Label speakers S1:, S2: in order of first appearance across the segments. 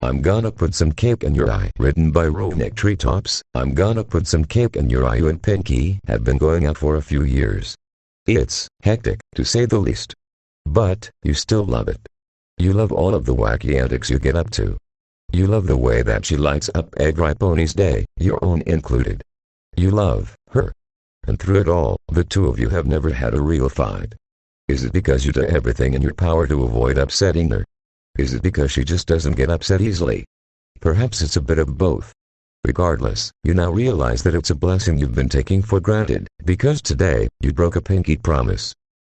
S1: I'm gonna put some cake in your eye. Written by Rovnik Treetops. I'm gonna put some cake in your eye. You and Pinky have been going out for a few years. It's hectic, to say the least. But you still love it. You love all of the wacky antics you get up to. You love the way that she lights up every pony's day, your own included. You love her. And through it all, the two of you have never had a real fight. Is it because you do everything in your power to avoid upsetting her? Is it because she just doesn't get upset easily? Perhaps it's a bit of both. Regardless, you now realize that it's a blessing you've been taking for granted, because today, you broke a pinky promise.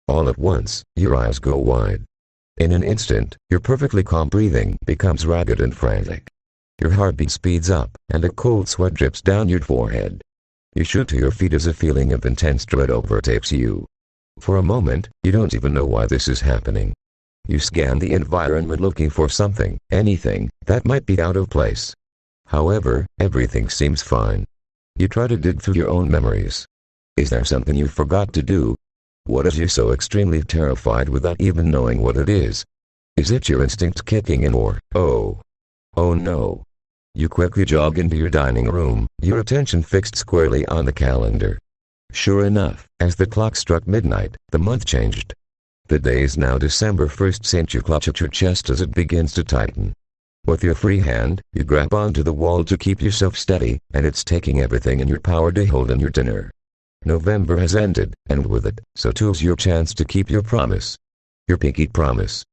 S1: All at once, your eyes go wide. In an instant, your perfectly calm breathing becomes ragged and frantic. Your heartbeat speeds up, and a cold sweat drips down your forehead. You shoot to your feet as a feeling of intense dread overtakes you. For a moment, you don't even know why this is happening. You scan the environment looking for something, anything, that might be out of place. However, everything seems fine. You try to dig through your own memories. Is there something you forgot to do? What is you so extremely terrified without even knowing what it is? Is it your instinct kicking in or, oh no? You quickly jog into your dining room, your attention fixed squarely on the calendar. Sure enough, as the clock struck midnight, the month changed. The day is now December 1st. St. You clutch at your chest as it begins to tighten. With your free hand, you grab onto the wall to keep yourself steady, and it's taking everything in your power to hold in your dinner. November has ended, and with it, so too's your chance to keep your promise. Your pinky promise.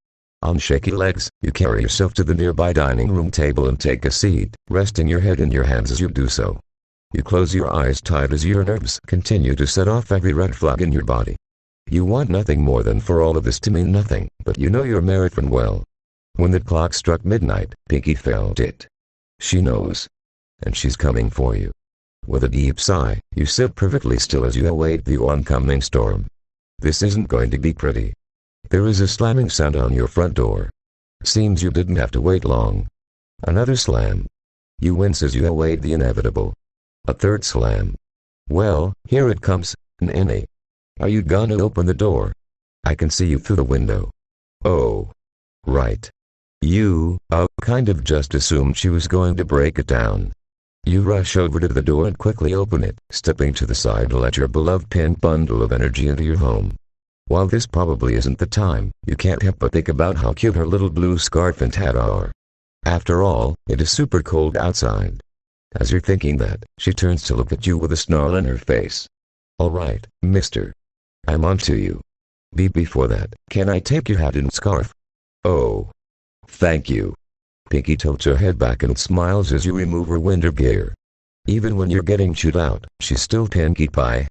S1: On shaky legs, you carry yourself to the nearby dining room table and take a seat, resting your head in your hands as you do so. You close your eyes tight as your nerves continue to set off every red flag in your body. You want nothing more than for all of this to mean nothing, but you know your marathon well. When the clock struck midnight, Pinky felt it. She knows. And she's coming for you. With a deep sigh, you sit perfectly still as you await the oncoming storm. This isn't going to be pretty. There is a slamming sound on your front door. Seems you didn't have to wait long. Another slam. You wince as you await the inevitable. A third slam. Well, here it comes, an innie. Are you gonna open the door? I can see you through the window. Oh. Right. You, kind of just assumed she was going to break it down. You rush over to the door and quickly open it, stepping to the side to let your beloved pink bundle of energy into your home. While this probably isn't the time, you can't help but think about how cute her little blue scarf and hat are. After all, it is super cold outside. As you're thinking that, she turns to look at you with a snarl in her face. All right, mister. I'm on to you. Before that, can I take your hat and scarf? Oh. Thank you. Pinky tilts her head back and smiles as you remove her winter gear. Even when you're getting chewed out, she's still Pinkie Pie.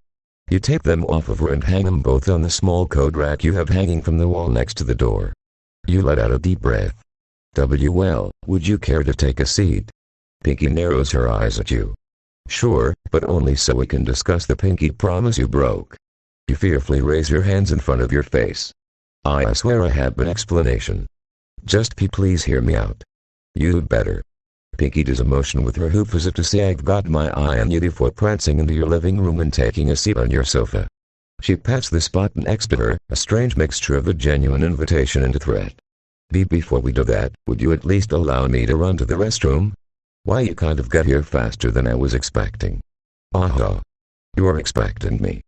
S1: You tape them off of her and hang them both on the small coat rack you have hanging from the wall next to the door. You let out a deep breath. Well, would you care to take a seat? Pinky narrows her eyes at you. Sure, but only so we can discuss the pinky promise you broke. You fearfully raise your hands in front of your face. I swear I have an explanation. Just please hear me out. You'd better. Pinky does a motion with her hoof as if to say I've got my eye on you before prancing into your living room and taking a seat on your sofa. She pats the spot next to her, a strange mixture of a genuine invitation and a threat. Before we do that, would you at least allow me to run to the restroom? Why, you kind of got here faster than I was expecting. Aha. You are expecting me.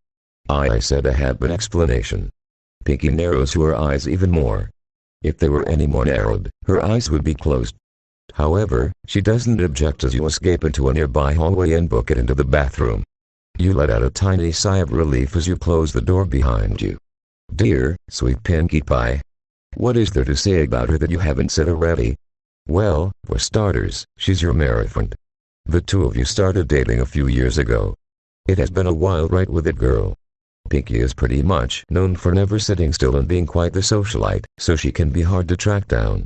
S1: I said I have an explanation. Pinky narrows her eyes even more. If they were any more narrowed, her eyes would be closed. However, she doesn't object as you escape into a nearby hallway and book it into the bathroom. You let out a tiny sigh of relief as you close the door behind you. Dear, sweet Pinkie Pie. What is there to say about her that you haven't said already? Well, for starters, she's your marathon. The two of you started dating a few years ago. It has been a wild ride with it, girl. Pinky is pretty much known for never sitting still and being quite the socialite, so she can be hard to track down.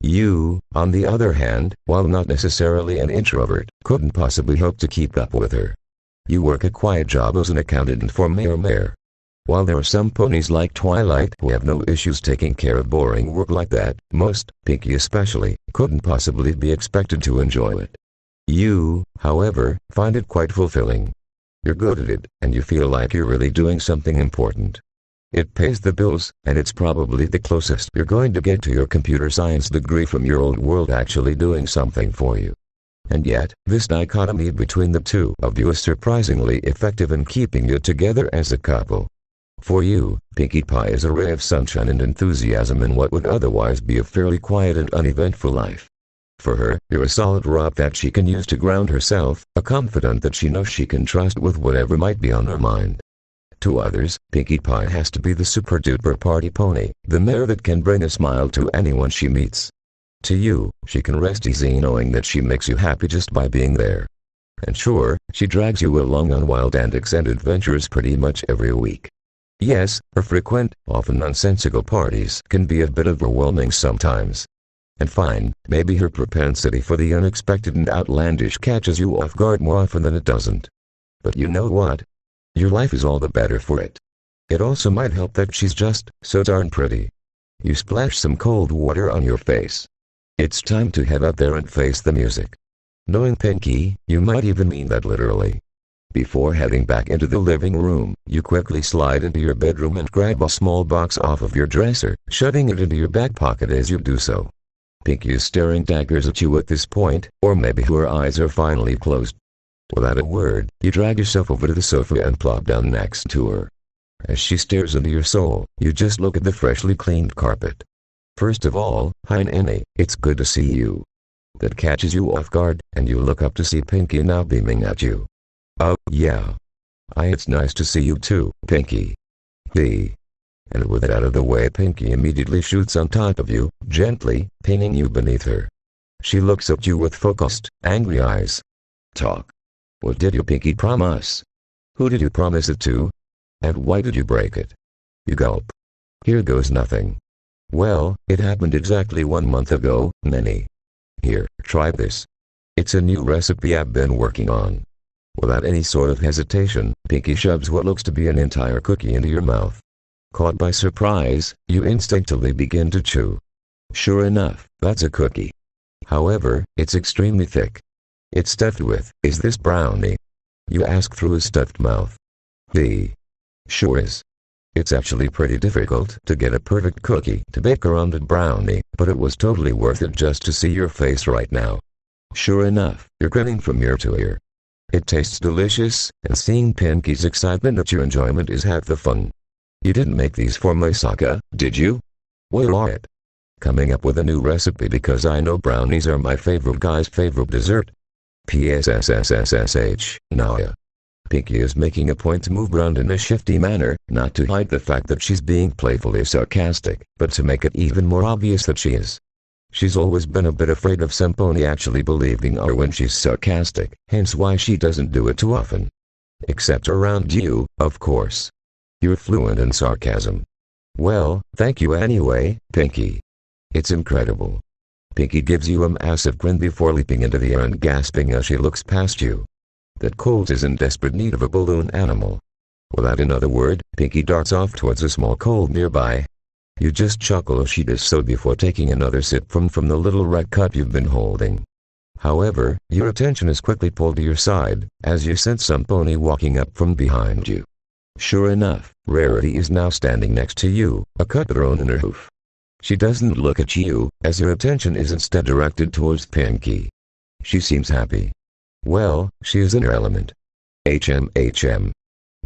S1: You, on the other hand, while not necessarily an introvert, couldn't possibly hope to keep up with her. You work a quiet job as an accountant for Mayor. While there are some ponies like Twilight who have no issues taking care of boring work like that, most, Pinky especially, couldn't possibly be expected to enjoy it. You, however, find it quite fulfilling. You're good at it, and you feel like you're really doing something important. It pays the bills, and it's probably the closest you're going to get to your computer science degree from your old world actually doing something for you. And yet, this dichotomy between the two of you is surprisingly effective in keeping you together as a couple. For you, Pinkie Pie is a ray of sunshine and enthusiasm in what would otherwise be a fairly quiet and uneventful life. For her, you're a solid rock that she can use to ground herself, a confidant that she knows she can trust with whatever might be on her mind. To others, Pinkie Pie has to be the super-duper party pony, the mare that can bring a smile to anyone she meets. To you, she can rest easy knowing that she makes you happy just by being there. And sure, she drags you along on wild antics and adventures pretty much every week. Yes, her frequent, often nonsensical parties can be a bit overwhelming sometimes. And fine, maybe her propensity for the unexpected and outlandish catches you off guard more often than it doesn't. But you know what? Your life is all the better for it. It also might help that she's just so darn pretty. You splash some cold water on your face. It's time to head out there and face the music. Knowing Pinkie, you might even mean that literally. Before heading back into the living room, you quickly slide into your bedroom and grab a small box off of your dresser, shoving it into your back pocket as you do so. Pinkie is staring daggers at you at this point, or maybe her eyes are finally closed. Without a word, you drag yourself over to the sofa and plop down next to her. As she stares into your soul, you just look at the freshly cleaned carpet. First of all, hi Nanny, it's good to see you. That catches you off guard, and you look up to see Pinkie now beaming at you. Oh, yeah. It's nice to see you too, Pinkie. And with it out of the way, Pinkie immediately shoots on top of you, gently, pinning you beneath her. She looks at you with focused, angry eyes. Talk. What did your Pinkie promise? Who did you promise it to? And why did you break it? You gulp. Here goes nothing. Well, it happened exactly 1 month ago, Nanny. Here, try this. It's a new recipe I've been working on. Without any sort of hesitation, Pinkie shoves what looks to be an entire cookie into your mouth. Caught by surprise, you instinctively begin to chew. Sure enough, that's a cookie. However, it's extremely thick. It's stuffed with, is this brownie? You ask through his stuffed mouth. Sure is. It's actually pretty difficult to get a perfect cookie to bake around a brownie, but it was totally worth it just to see your face right now. Sure enough, you're grinning from ear to ear. It tastes delicious, and seeing Pinkie's excitement at your enjoyment is half the fun. You didn't make these for Misaka, did you? Well, alright. Coming up with a new recipe because I know brownies are my favorite guy's favorite dessert. PSSSSSH, Naya. Pinkie is making a point to move around in a shifty manner, not to hide the fact that she's being playfully sarcastic, but to make it even more obvious that she is. She's always been a bit afraid of Semponi actually believing her when she's sarcastic, hence why she doesn't do it too often. Except around you, of course. You're fluent in sarcasm. Well, thank you anyway, Pinkie. It's incredible. Pinkie gives you a massive grin before leaping into the air and gasping as she looks past you. That colt is in desperate need of a balloon animal. Without another word, Pinkie darts off towards a small colt nearby. You just chuckle as she does so before taking another sip from the little red cup you've been holding. However, your attention is quickly pulled to your side, as you sense Semponi walking up from behind you. Sure enough, Rarity is now standing next to you, a cut thrown in her hoof. She doesn't look at you, as her attention is instead directed towards Pinkie. She seems happy. Well, she is in her element. HM.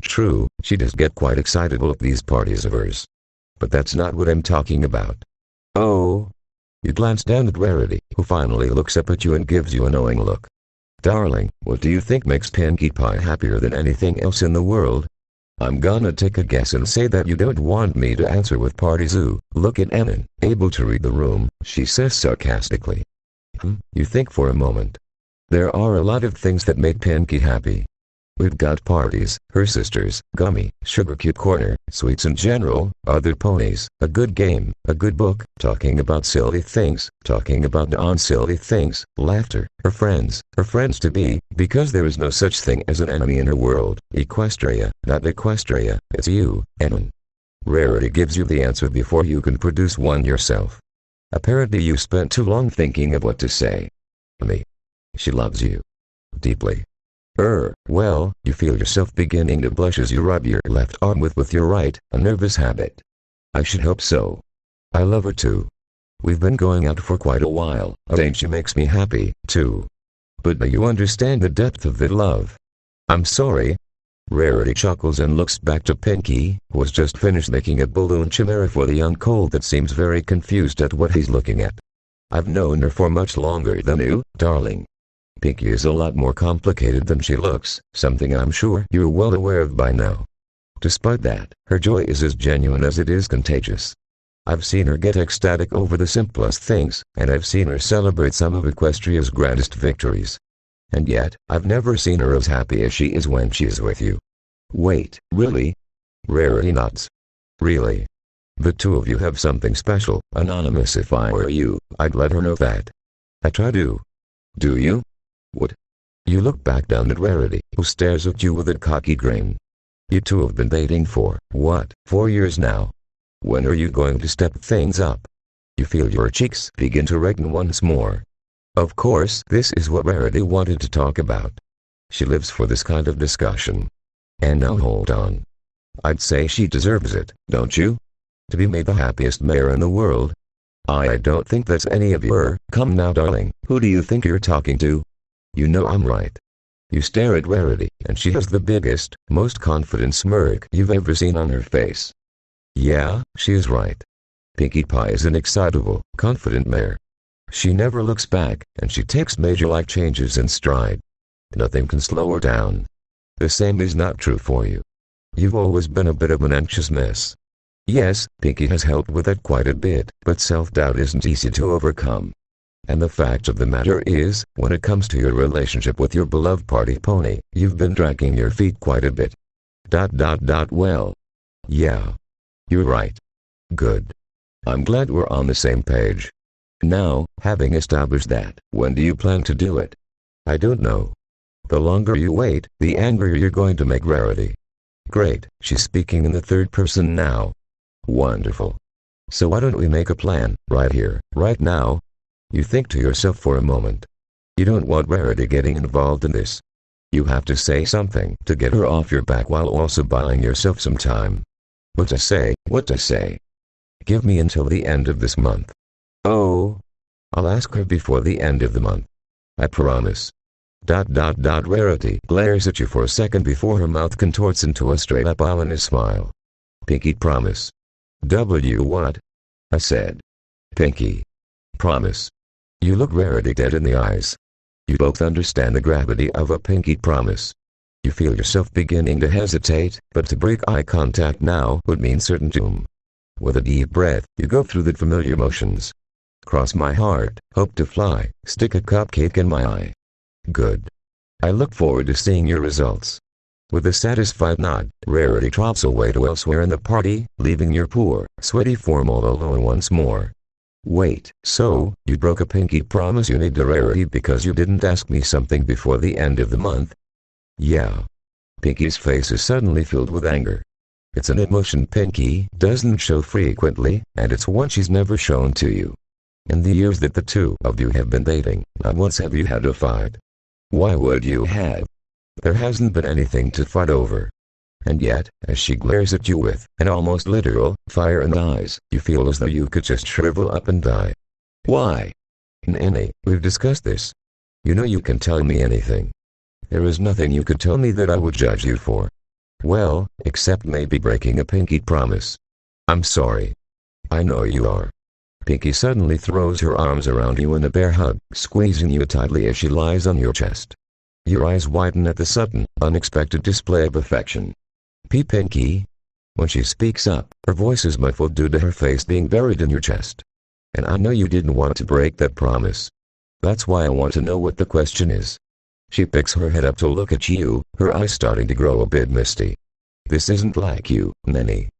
S1: True, she does get quite excitable at these parties of hers. But that's not what I'm talking about. Oh. You glance down at Rarity, who finally looks up at you and gives you a knowing look. Darling, what do you think makes Pinkie Pie happier than anything else in the world? I'm gonna take a guess and say that you don't want me to answer with party zoo. Look at Enon, able to read the room, she says sarcastically. You think for a moment. There are a lot of things that make Pinkie happy. We've got parties, her sisters, Gummy, Sugar Cube Corner, sweets in general, other ponies, a good game, a good book, talking about silly things, talking about non-silly things, laughter, her friends to be, because there is no such thing as an enemy in her world, Equestria, not Equestria, it's you, Enon. Rarity gives you the answer before you can produce one yourself. Apparently you spent too long thinking of what to say. Me. She loves you. Deeply. Well, you feel yourself beginning to blush as you rub your left arm with your right, a nervous habit. I should hope so. I love her too. We've been going out for quite a while, and she makes me happy, too. But do you understand the depth of that love? I'm sorry. Rarity chuckles and looks back to Pinky, who has just finished making a balloon chimera for the young colt that seems very confused at what he's looking at. I've known her for much longer than you, darling. Pinky is a lot more complicated than she looks, something I'm sure you're well aware of by now. Despite that, her joy is as genuine as it is contagious. I've seen her get ecstatic over the simplest things, and I've seen her celebrate some of Equestria's grandest victories. And yet, I've never seen her as happy as she is when she is with you. Wait, really? Rarity nods. Really? The two of you have something special. Anonymous, if I were you, I'd let her know that. I try to. Do you? What? You look back down at Rarity, who stares at you with a cocky grin. You two have been dating for, what, 4 years now? When are you going to step things up? You feel your cheeks begin to redden once more. Of course, this is what Rarity wanted to talk about. She lives for this kind of discussion. And now hold on. I'd say she deserves it, don't you? To be made the happiest mare in the world? I don't think that's any of your. Come now, darling, who do you think you're talking to? You know I'm right. You stare at Rarity, and she has the biggest, most confident smirk you've ever seen on her face. Yeah, she is right. Pinkie Pie is an excitable, confident mare. She never looks back, and she takes major life changes in stride. Nothing can slow her down. The same is not true for you. You've always been a bit of an anxious mess. Yes, Pinkie has helped with that quite a bit, but self-doubt isn't easy to overcome. And the fact of the matter is, when it comes to your relationship with your beloved party pony, you've been dragging your feet quite a bit. Well. Yeah. You're right. Good. I'm glad we're on the same page. Now, having established that, when do you plan to do it? I don't know. The longer you wait, the angrier you're going to make Rarity. Great, she's speaking in the third person now. Wonderful. So why don't we make a plan, right here, right now? You think to yourself for a moment. You don't want Rarity getting involved in this. You have to say something to get her off your back while also buying yourself some time. What to say? What to say? Give me until the end of this month. Oh. I'll ask her before the end of the month. I promise. Rarity glares at you for a second before her mouth contorts into a straight-up ominous smile. Pinkie, promise. What? I said. Pinkie. Promise. You look Rarity dead in the eyes. You both understand the gravity of a Pinkie promise. You feel yourself beginning to hesitate, but to break eye contact now would mean certain doom. With a deep breath, you go through the familiar motions. Cross my heart, hope to fly, stick a cupcake in my eye. Good. I look forward to seeing your results. With a satisfied nod, Rarity trots away to elsewhere in the party, leaving your poor, sweaty form all alone once more. Wait, so, you broke a Pinkie promise you made to Rarity because you didn't ask me something before the end of the month? Yeah. Pinkie's face is suddenly filled with anger. It's an emotion Pinkie doesn't show frequently, and it's one she's never shown to you. In the years that the two of you have been dating, not once have you had a fight. Why would you have? There hasn't been anything to fight over. And yet, as she glares at you with an almost literal fire in the eyes, you feel as though you could just shrivel up and die. Why? Nanny, we've discussed this. You know you can tell me anything. There is nothing you could tell me that I would judge you for. Well, except maybe breaking a Pinkie promise. I'm sorry. I know you are. Pinkie suddenly throws her arms around you in a bear hug, squeezing you tightly as she lies on your chest. Your eyes widen at the sudden, unexpected display of affection. Pinkie. When she speaks up, her voice is muffled due to her face being buried in your chest. And I know you didn't want to break that promise. That's why I want to know what the question is. She picks her head up to look at you, her eyes starting to grow a bit misty. This isn't like you, Nanny.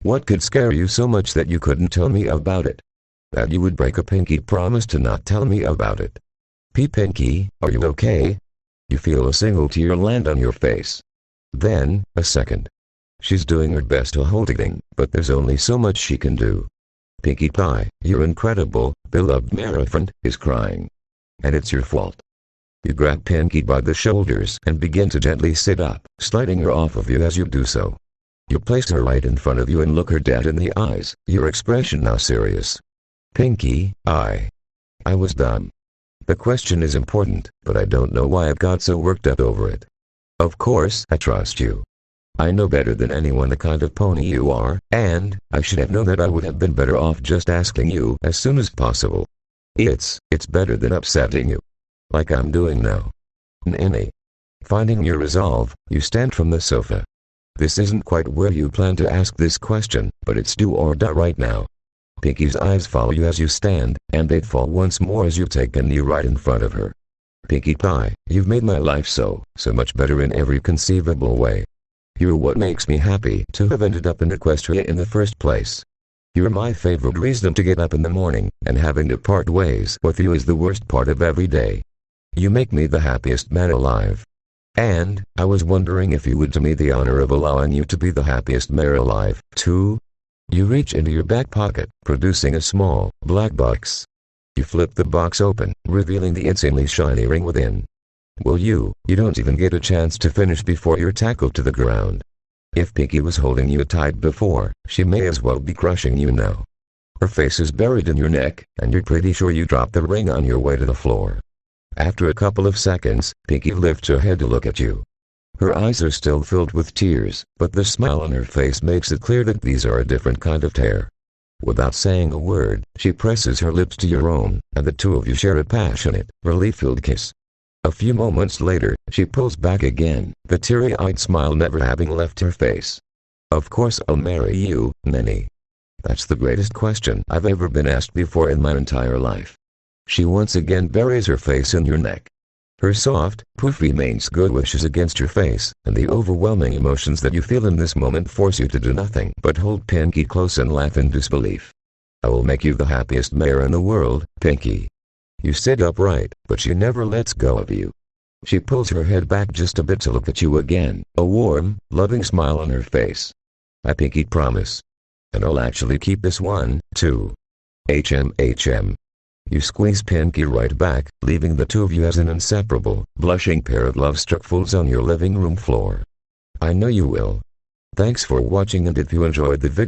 S1: What could scare you so much that you couldn't tell me about it? That you would break a Pinkie promise to not tell me about it? Pinkie, are you okay? You feel a single tear land on your face. Then, a second. She's doing her best to hold it in, but there's only so much she can do. Pinkie Pie, your incredible, beloved mare friend, is crying. And it's your fault. You grab Pinky by the shoulders and begin to gently sit up, sliding her off of you as you do so. You place her right in front of you and look her dead in the eyes, your expression now serious. Pinky, I was dumb. The question is important, but I don't know why I got so worked up over it. Of course, I trust you. I know better than anyone the kind of pony you are, and I should have known that I would have been better off just asking you as soon as possible. It's better than upsetting you. Like I'm doing now. Nini. Finding your resolve, you stand from the sofa. This isn't quite where you plan to ask this question, but it's do or die right now. Pinky's eyes follow you as you stand, and they fall once more as you take a knee right in front of her. Pinkie Pie, you've made my life so much better in every conceivable way. You're what makes me happy to have ended up in Equestria in the first place. You're my favorite reason to get up in the morning, and having to part ways with you is the worst part of every day. You make me the happiest man alive. And I was wondering if you would do me the honor of allowing you to be the happiest man alive, too? You reach into your back pocket, producing a small, black box. You flip the box open, revealing the insanely shiny ring within. Well, you don't even get a chance to finish before you're tackled to the ground. If Pinky was holding you tight before, she may as well be crushing you now. Her face is buried in your neck, and you're pretty sure you dropped the ring on your way to the floor. After a couple of seconds, Pinky lifts her head to look at you. Her eyes are still filled with tears, but the smile on her face makes it clear that these are a different kind of tear. Without saying a word, she presses her lips to your own, and the two of you share a passionate, relief-filled kiss. A few moments later, she pulls back again, the teary-eyed smile never having left her face. Of course I'll marry you, Nini. That's the greatest question I've ever been asked before in my entire life. She once again buries her face in your neck. Her soft, poofy mane's good wishes against your face, and the overwhelming emotions that you feel in this moment force you to do nothing but hold Pinky close and laugh in disbelief. I will make you the happiest mayor in the world, Pinky. You sit upright, but she never lets go of you. She pulls her head back just a bit to look at you again, a warm, loving smile on her face. I Pinky promise. And I'll actually keep this one, too. HM. You squeeze Pinky right back, leaving the two of you as an inseparable, blushing pair of love-struck fools on your living room floor. I know you will. Thanks for watching, and if you enjoyed the video,